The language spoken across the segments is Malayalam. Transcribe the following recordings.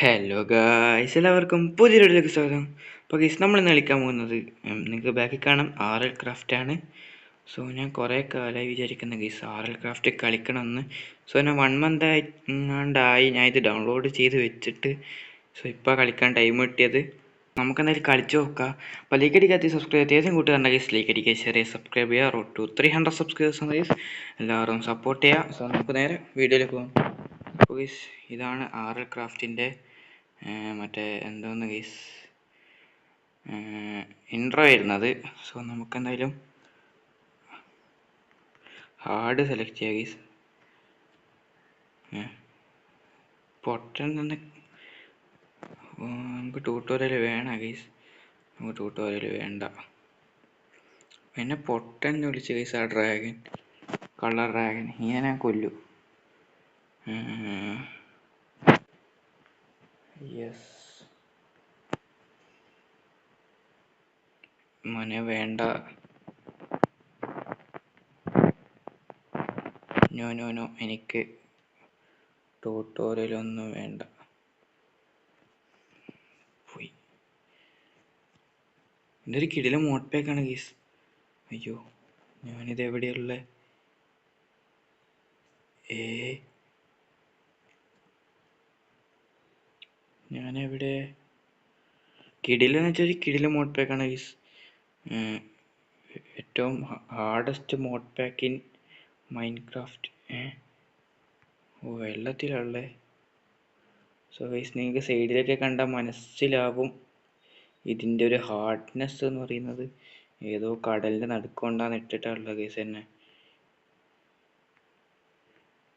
ഹലോ ഗായ്സ്, എല്ലാവർക്കും പുതിയൊരു വീഡിയോയിലേക്ക് സ്വാഗതം. അപ്പോൾ ഗൈസ്, നമ്മൾ ഇന്ന് കളിക്കാൻ പോകുന്നത് നിങ്ങൾക്ക് ബാക്കിൽ കാണാം RL ക്രാഫ്റ്റ് ആണ്. സോ ഞാൻ കുറേ കാലമായി വിചാരിക്കുന്ന ഗൈസ് RL ക്രാഫ്റ്റ് കളിക്കണമെന്ന്. സോ ഞാൻ 1 മന്ത് ആയി ഞാൻ ഇത് ഡൗൺലോഡ് ചെയ്ത് വെച്ചിട്ട്. സോ ഇപ്പോൾ കളിക്കാൻ ടൈം കിട്ടിയത്. നമുക്കെന്തായാലും കളിച്ചു നോക്കാം. അപ്പോൾ ലൈക്ക് അടിക്കാത്ത സബ്സ്ക്രൈബ് ചെയ്ത് കൂട്ടുകാരുടെ ഗൈസ് ലൈക്ക് അടിക്കുക, ഷെയർ ചെയ്യുക, സബ്സ്ക്രൈബ് ചെയ്യുക. Road to 300 subscribers guys. എല്ലാവരും സപ്പോർട്ട് ചെയ്യുക. സോ നമുക്ക് നേരെ വീഡിയോയിലേക്ക് പോകാം. അപ്പോൾ ഗൈസ്, ഇതാണ് RL ക്രാഫ്റ്റിൻ്റെ മറ്റേ എന്തോന്ന് ഗൈസ് ഇൻട്രോ വരുന്നത്. സോ നമുക്കെന്തായാലും ഹാർഡ് സെലക്ട് ചെയ്യുക ഗൈസ്. പൊട്ടൻ തന്നെ നമുക്ക് ട്യൂട്ടോറിയൽ വേണം ഗൈസ്. നമുക്ക് ട്യൂട്ടോറിയൽ വേണ്ട. പിന്നെ പൊട്ടൻ എന്ന് വിളിച്ച ഗൈസ് ആ ഡ്രാഗൻ, കളർ ഡ്രാഗൻ. ഇങ്ങനെ ഞാൻ കൊല്ലു. യെസ് മോനെ, വേണ്ട. നോ നോ നോ, എനിക്ക് ട്യൂട്ടോറിയലൊന്നും വേണ്ട. പോയി. ഇതൊരു കിടിലം മോഡ് പാക്കാണ് ഗീസ്. അയ്യോ, ഞാനിത് എവിടെയുള്ള ഞാനെവിടെ? കിടിലെന്ന് വെച്ചാൽ കിടിലം മോഡ് പാക്കാണ് ഗീസ്. ഏറ്റവും hardest mod pack in Minecraft. ഓ, വെള്ളത്തിലാണല്ലേ. സോ ഗൈസ്, നിങ്ങൾക്ക് സൈഡിലൊക്കെ കണ്ടാൽ മനസ്സിലാവും ഇതിൻ്റെ ഒരു ഹാർഡ്നെസ് എന്ന് പറയുന്നത്. ഏതോ കടലിൻ്റെ നടുക്കൊണ്ടാണ് ഇട്ടിട്ടുള്ളത് ഗൈസ്. തന്നെ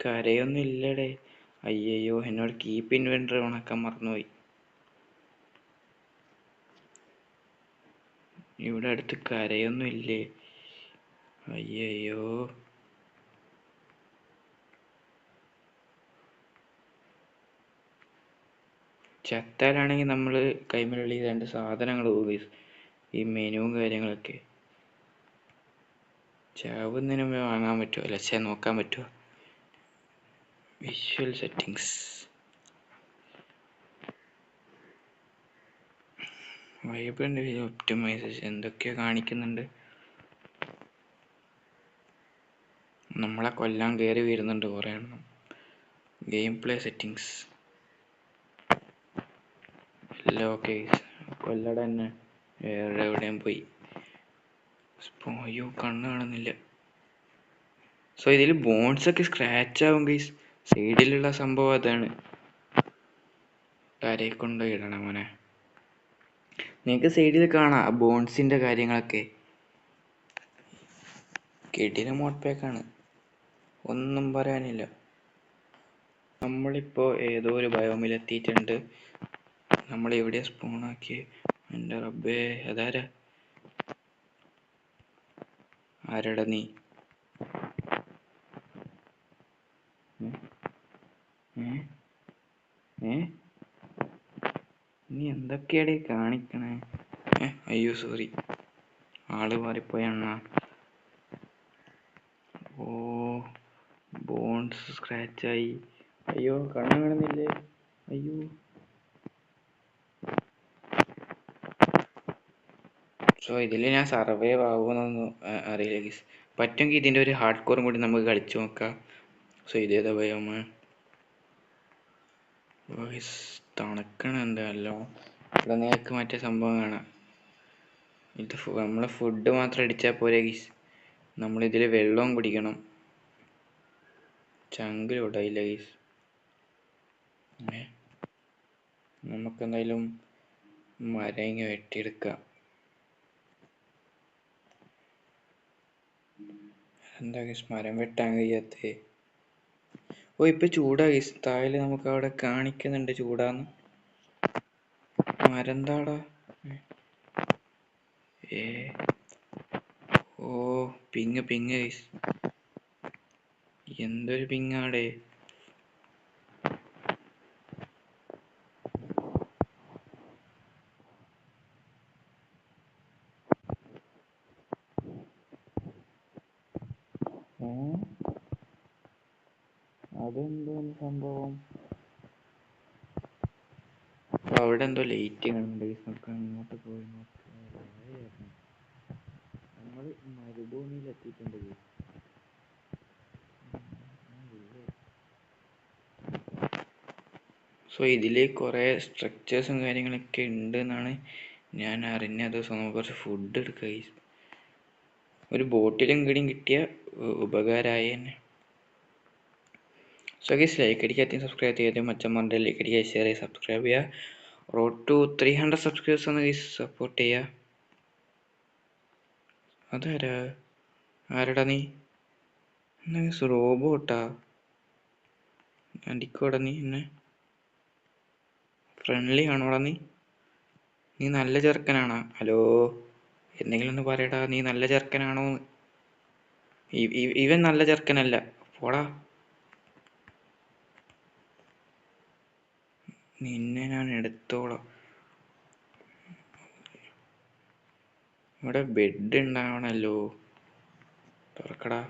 കരയൊന്നും ഇല്ലടേ. അയ്യോ, എന്നോട് കീപ്പ് ഇൻവെൻറ്ററി ഉണക്കാൻ മറന്നുപോയി. ഇവിടെ അടുത്ത് കരയൊന്നും ഇല്ലേ? അയ്യോ, ചത്താലാണെങ്കിൽ നമ്മൾ കൈമലുള്ള ഈ 2 സാധനങ്ങൾ പോകും. ഈ മെനുവും കാര്യങ്ങളൊക്കെ ചാവുന്നതിന് മുമ്പേ വാങ്ങാൻ പറ്റുമോ? അല്ല, നോക്കാൻ പറ്റുമോ? വിഷ്വൽ സെറ്റിങ്സ്, വൈബ്രന്റ് ഒപ്റ്റിമൈസേഷൻ, എന്തൊക്കെയോ കാണിക്കുന്നുണ്ട്. നമ്മളെ കൊല്ലാൻ കയറി വരുന്നുണ്ട് കുറേ എണ്ണം. ഗെയിം പ്ലേ സെറ്റിങ്സ് എല്ലാം ഓക്കെ. കൊല്ലട തന്നെ വേറെ എവിടെയും പോയി. അയ്യോ, കണ്ണ് കാണുന്നില്ല. സോ ഇതിൽ ബോൺസ് ഒക്കെ സ്ക്രാച്ച് ആവും ഗൈസ്. സൈഡിലുള്ള സംഭവം അതാണ്. കരയെ കൊണ്ടുപോയി ഇടണം മോനെ. നിങ്ങൾക്ക് സൈഡിൽ കാണാം ബോൺസിന്റെ കാര്യങ്ങളൊക്കെ. കിടിലം മോഡ് പാക്കാണ്, ഒന്നും പറയാനില്ല. നമ്മളിപ്പോ ഏതോ ഒരു ബയോമിലെത്തിയിട്ടുണ്ട്. നമ്മൾ എവിടെയാ സ്പൂണാക്കി? എൻ്റെ റബ്ബേ, അതാരാ? ആരടാ നീ? നീ എന്തൊക്കെയാടേ കാണിക്കണേ? അയ്യോ സോറി, ആള് മാറിപ്പോയണ്ണ. ഓ, ബോൺസ് സ്ക്രാച്ചായി. അയ്യോ, കണ്ണ് കാണുന്നില്ലേ? അയ്യോ, സോ ഇതിൽ ഞാൻ സർവൈവ് ആവുമെന്നൊന്നും അറിയില്ല ഗീസ്. പറ്റുമെങ്കിൽ ഇതിൻ്റെ ഒരു ഹാർഡ് കോറും കൂടി നമുക്ക് കളിച്ചു നോക്കാം. സോ ഇതേതാ ബയോമ? തണുക്കണ എന്താണല്ലോ. ഇവിടെ നിങ്ങൾക്ക് മറ്റേ സംഭവം കാണാം. ഇത് നമ്മളെ ഫുഡ് മാത്രം അടിച്ചാൽ പോരെ ഗീസ്. നമ്മളിതിൽ വെള്ളവും കുടിക്കണം. ചങ്കിലോട്ടായില്ല ഗീസ്. നമുക്കെന്തായാലും മരങ്ങ വെട്ടിയെടുക്കാം. എന്താ ഗീസ് മരം വെട്ടാൻ കഴിയാത്തേ? ഓ, ഇപ്പൊ ചൂടാ ഗീസ്. താഴെ നമുക്ക് അവിടെ കാണിക്കുന്നുണ്ട് ചൂടാന്ന്. മരം താടാ. ഓ, പിങ് ഗീസ്. എന്തൊരു പിങ്ങാടേ. അതെന്തോന്ന് സംഭവം? അവിടെ എന്തോ ലൈറ്റ് കാണുന്നുണ്ട് ഗൈസ്. നമുക്ക് അങ്ങോട്ട് പോയി നോക്കാം. നമ്മൾ മരുഭൂമിയിൽ എത്തിയിട്ടുണ്ട് ഗൈസ്. സോ ഇതിൽ കുറേ സ്ട്രക്ചേഴ്സും കാര്യങ്ങളൊക്കെ ഉണ്ട് എന്നാണ് ഞാൻ അറിഞ്ഞത്. സോ നമുക്ക് കുറച്ച് ഫുഡ് എടുക്കുക ഗൈസ്. ഒരു ബോട്ടിലും കൂടിയും കിട്ടിയ ഉപകാരമായി തന്നെ. സോ ഗൈസ് ലൈക്ക് അടിക്കാത്ത സബ്സ്ക്രൈബ് ചെയ്യാതെ മച്ചന്മാരുടെ ലൈക്ക് അടിക്കുക, ഷെയർ ചെയ്യുക, സബ്സ്ക്രൈബ് ചെയ്യുക. റോഡ് ടു 300 സബ്സ്ക്രൈബേഴ്സ് ആണ് ഗൈസ്. സപ്പോർട്ട് ചെയ്യുക. അതാരാ? ആരടാ നീ? റോബോട്ടാ? അടിക്കോടാ നീ എന്നെ? ഫ്രണ്ട്ലി ആണോടാ നീ? നീ നല്ല ചെറുക്കനാണോ? ഹലോ, എന്തെങ്കിലും ഒന്ന് പറയടാ. നീ നല്ല ചെറുക്കനാണോ? ഇവൻ നല്ല ചെറുക്കനല്ല, പോടാ. നിന്നെ ഞാൻ എടുത്തോളാം. ഇവിടെ ബെഡ് ഉണ്ടാവണല്ലോ. തുറക്കടാ.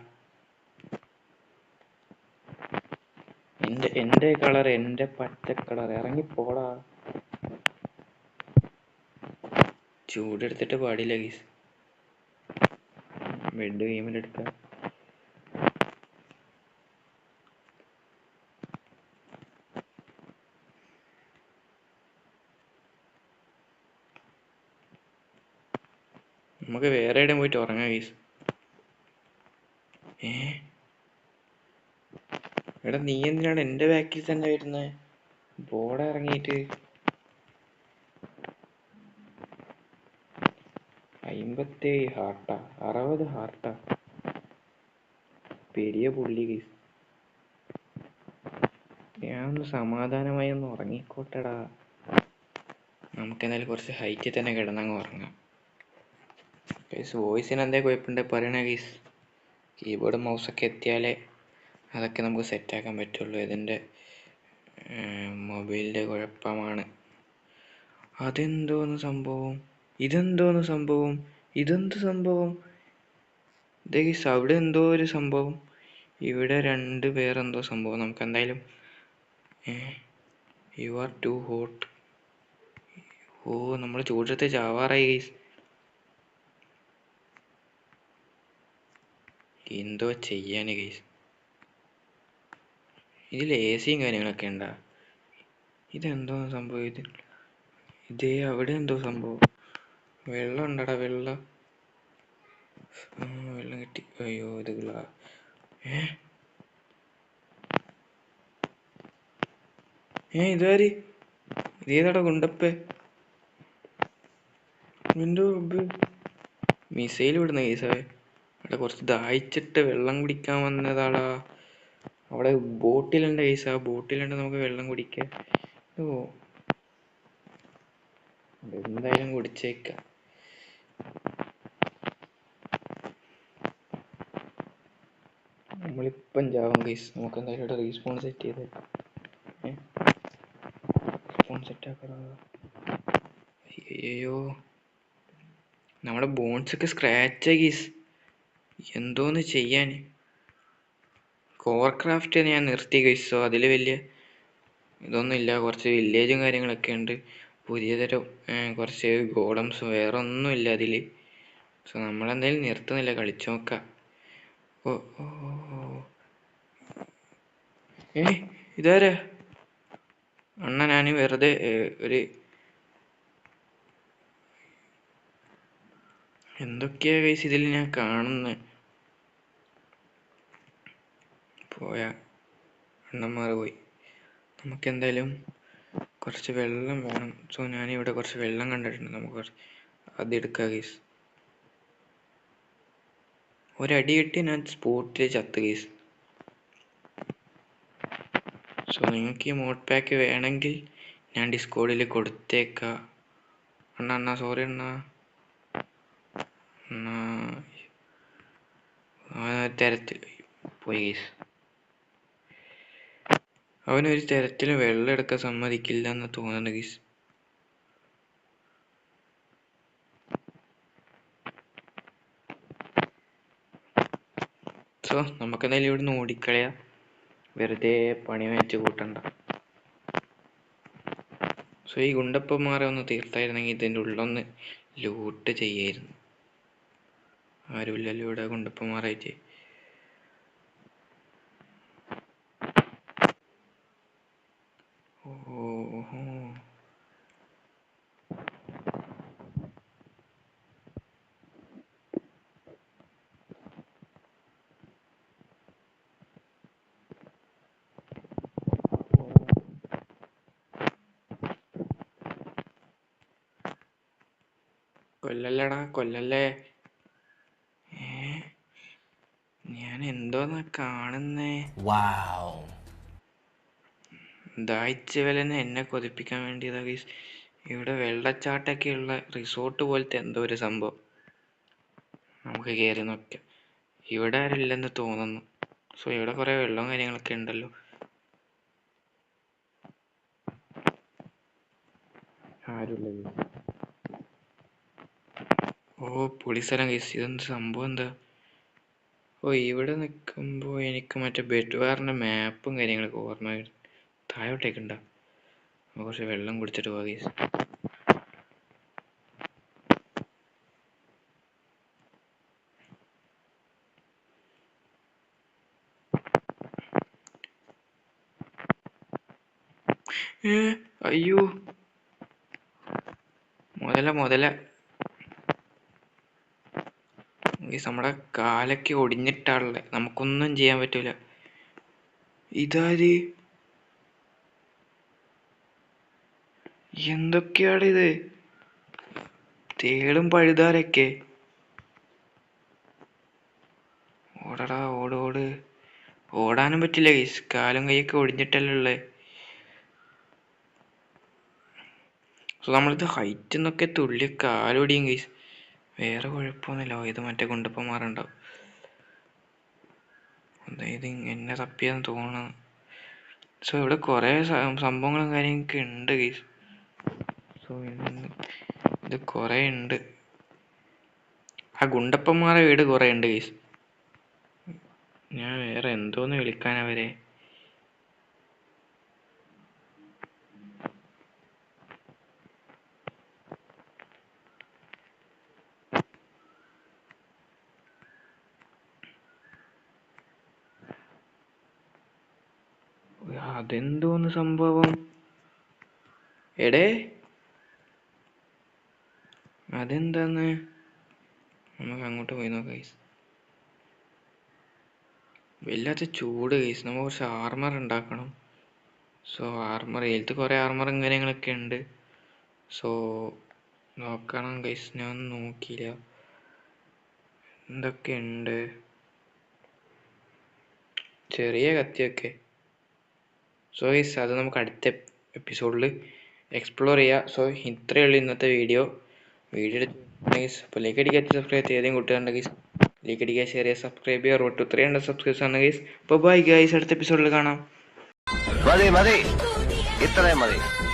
എൻ്റെ കളർ, എൻ്റെ പച്ച കളർ. ഇറങ്ങിപ്പോടാ. ചൂടെടുത്തിട്ട് പാടില്ല ഗീസ്. ബെഡ് ഗെയിമിലെടുക്കാം. നമുക്ക് വേറെ എവിടെയും പോയിട്ട് ഉറങ്ങാം ഗീസ്. എടാ നീ എന്തിനാണ് എൻ്റെ ബാക്കിൽ തന്നെ വരുന്നത്? ബോർഡ് ഇറങ്ങിയിട്ട് 57 ഹാർട്ടാ, 60 ഹാർട്ടാ. പെരിയ പുള്ളി ഗീസ്. ഞാനൊന്ന് സമാധാനമായി ഒന്ന് ഉറങ്ങിക്കോട്ടെടാ. നമുക്കെന്തായാലും കുറച്ച് ഹൈറ്റിൽ തന്നെ കിടന്നങ്ങ് ഉറങ്ങാം ഗൈസ്. വോയിസിന് എന്തേ കുഴപ്പമുണ്ട് പറയണേ ഗൈസ്. കീബോർഡ് മൗസൊക്കെ എത്തിയാലേ അതൊക്കെ നമുക്ക് സെറ്റാക്കാൻ പറ്റുള്ളൂ. ഇതിൻ്റെ മൊബൈലിൻ്റെ കുഴപ്പമാണ്. അതെന്തോന്ന് സംഭവം? ഇതെന്തോന്ന് സംഭവം? ഇതെന്ത് സംഭവം? ഗൈസ് അവിടെ എന്തോ ഒരു സംഭവം, ഇവിടെ വേറെന്തോ സംഭവം. നമുക്ക് എന്തായാലും യു ആർ ടു ഹോട്ട്. ഓ, നമ്മൾ ചൂടെടുത്ത് ചാവാറായി ഗൈസ്. എന്തോ ചെയ്യാന് ഗൈസ്. ഇതിൽ എ സിയും കാര്യങ്ങളൊക്കെ ഉണ്ടാ? ഇതെന്തോ സംഭവം? ഇതേ അവിടെ എന്തോ സംഭവം. വെള്ളം ഉണ്ടടാ, വെള്ളം. വെള്ളം കിട്ടി. അയ്യോ, ഇത് ഇതാര്? ഇതേതാടാ ഗുണ്ടപ്പേ? എന്തോ മിസൈൽ വിടുന്ന കേസാവേ. അവിടെ കുറച്ച് ദാഹിച്ചിട്ട് വെള്ളം കുടിക്കാൻ വന്നതാടാ. അവിടെ ബോട്ടിലുണ്ട് കേസ്. ആ ബോട്ടിലുണ്ട്, നമുക്ക് വെള്ളം കുടിക്കാം. ഓ, എന്തായാലും കുടിച്ചേക്കാം. നമ്മളിപ്പം ചാവും കേസ്. നമുക്ക് എന്തായാലും ഇവിടെ റീസ്പോൺ സെറ്റ് ചെയ്ത് റീസ്പോൺ സെറ്റ് ആക്കടാ. അയ്യോ, നമ്മുടെ ബോൺസ് ഒക്കെ സ്ക്രാച്ച് കേസ്. എന്തോന്ന് ചെയ്യാൻ? കോർ ക്രാഫ്റ്റ് ഞാൻ നിർത്തി കേസ്. സോ അതിൽ വലിയ ഇതൊന്നുമില്ല. കുറച്ച് വില്ലേജും കാര്യങ്ങളൊക്കെ ഉണ്ട്. പുതിയ തരം കുറച്ച് ഗോളംസ്, വേറെ ഒന്നുമില്ല അതിൽ. സോ നമ്മളെന്തായാലും നിർത്തുന്നില്ല, കളിച്ചു നോക്കാം. ഓ ഓ ഇതാരാ അണ്ണ? ഞാൻ വെറുതെ ഒരു എന്തൊക്കെയാ കേസ് ഇതിൽ ഞാൻ കാണുന്നത്. പോയാ അണ്ണന്മാർ പോയി. നമുക്കെന്തായാലും കുറച്ച് വെള്ളം വേണം. സോ ഞാനിവിടെ കുറച്ച് വെള്ളം കണ്ടിട്ടുണ്ട്. നമുക്ക് അതെടുക്കാം കേസ്. ഒരടി കിട്ടി ഞാൻ സ്പോട്ടിൽ ചത്ത് കേസ്. സോ നിങ്ങൾക്ക് ഈ മോഡ് പാക്ക് വേണമെങ്കിൽ ഞാൻ ഡിസ്കോഡിൽ കൊടുത്തേക്കാം. അണ്ണ സോറി അണ്ണാ. തരത്തിൽ പോയി കേസ്. അവനൊരു തരത്തിലും വെള്ളം എടുക്കാൻ സമ്മതിക്കില്ല എന്ന് തോന്നുന്നു കേസ്. സോ നമുക്കെന്തായാലും ഇവിടുന്ന് ഓടിക്കളയാം. വെറുതെ പണി വെച്ച് കൂട്ടണ്ട. സോ ഈ ഗുണ്ടപ്പന്മാരെ ഒന്ന് തീർത്തായിരുന്നെങ്കിൽ ഇതിൻ്റെ ഉള്ളൊന്ന് ലൂട്ട് ചെയ്യായിരുന്നു. ആരുമില്ലല്ലോ ഇവിടെ ഗുണ്ടപ്പന്മാരായിട്ട്. ഓഹോ, കൊല്ലല്ലടാ, കൊല്ലല്ലേ. ഞാൻ എന്തോന്നാ കാണുന്നേ? ദാഹിച്ച വിലന്ന് എന്നെ കൊതിപ്പിക്കാൻ വേണ്ടിയതാ ഗൈസ്. ഇവിടെ വെള്ളച്ചാട്ടൊക്കെയുള്ള റിസോർട്ട് പോലത്തെ എന്തോ ഒരു സംഭവം. നമുക്ക് കയറി നോക്കാം. ഇവിടെ ആരില്ലെന്ന് തോന്നുന്നു. സോ ഇവിടെ കുറെ വെള്ളവും കാര്യങ്ങളൊക്കെ ഉണ്ടല്ലോ. ആരുമില്ല. ഓ പൊളി സ്ഥലം ഗൈസ്. ഇതെന്ത് സംഭവം എന്താ? ഓ ഇവിടെ നിൽക്കുമ്പോൾ എനിക്ക് മറ്റേ ബെഡ്വാറിൻ്റെ മാപ്പും കാര്യങ്ങളൊക്കെ ഓർമ്മ വരും. താഴോട്ടേക്ക് ഉണ്ടാ. കുറച്ച് വെള്ളം കുടിച്ചിട്ട് പോകാം ഗൈസ്. അയ്യോ മുതല ഗൈസ്, നമ്മുടെ കാലൊക്കെ ഒടിഞ്ഞിട്ടാണല്ലേ, നമുക്കൊന്നും ചെയ്യാൻ പറ്റൂല. ഇതാര്? എന്തൊക്കെയാണിത്? തേളും പഴുതാരൊക്കെ. ഓടടാ, ഓട്. ഓടാനും പറ്റില്ല ഗൈസ്, കാലും കൈയൊക്കെ ഒടിഞ്ഞിട്ടല്ലേ ഉള്ളേ. സോ നമ്മളിത് ഹൈറ്റ് എന്നൊക്കെ തുള്ളി കാലൊടിയും ഗൈസ്. വേറെ കുഴപ്പമൊന്നുമില്ല. ഇത് മറ്റേ ഗുണ്ടപ്പന്മാരുണ്ടാവും. അതായത് എന്നെ തപ്പിയെന്ന് തോന്നുന്നു. സോ ഇവിടെ കുറേ സംഭവങ്ങളും കാര്യങ്ങളൊക്കെ ഉണ്ട് ഗൈസ്. സോ ഇത് കുറേ ഉണ്ട്. ആ ഗുണ്ടപ്പന്മാരുടെ വീട് കുറേ ഉണ്ട് ഗൈസ്. ഞാൻ വേറെ എന്തോന്ന് വിളിക്കാൻ അവരെ? അതെന്തോന്ന് സംഭവം? എടേ, അതെന്താന്ന്? നമുക്ക് അങ്ങോട്ട് പോയി നോക്കാം ഗൈസ്. വല്ലാത്ത ചൂട് ഗൈസ്. നമുക്ക് കുറച്ച് ആർമർ ഉണ്ടാക്കണം. സോ ആർമർ, ഇതിലത്ത് കുറേ ആർമറും കാര്യങ്ങളൊക്കെ ഉണ്ട്. സോ നോക്കണം ഗൈസ്. ഞാൻ ഒന്നും നോക്കിയില്ല എന്തൊക്കെ ഉണ്ട്. ചെറിയ കത്തിയൊക്കെ. സോ ഗൈസ്, അത് നമുക്ക് അടുത്ത എപ്പിസോഡിൽ എക്സ്പ്ലോർ ചെയ്യാം. സോ ഇത്രയേ ഉള്ളൂ ഇന്നത്തെ വീഡിയോ. ഗൈസ്, അപ്പോൾ ലൈക്ക് അടിക്കുക, സബ്സ്ക്രൈബ് ചെയ്തേം കൂട്ടുകാരുണ്ട് ഗൈസ്. ലൈക്ക് അടിക്കുക, ഷെയർ ചെയ്യുക, സബ്സ്ക്രൈബ് ചെയ്യുക. റോഡ് ടു 300 സബ്സ്ക്രൈബേഴ്സ് ആണ് ഗൈസ്. അപ്പോൾ ബൈ ഗൈസ്, അടുത്ത എപ്പിസോഡിൽ കാണാം. മതി ഇത്രയും മതി.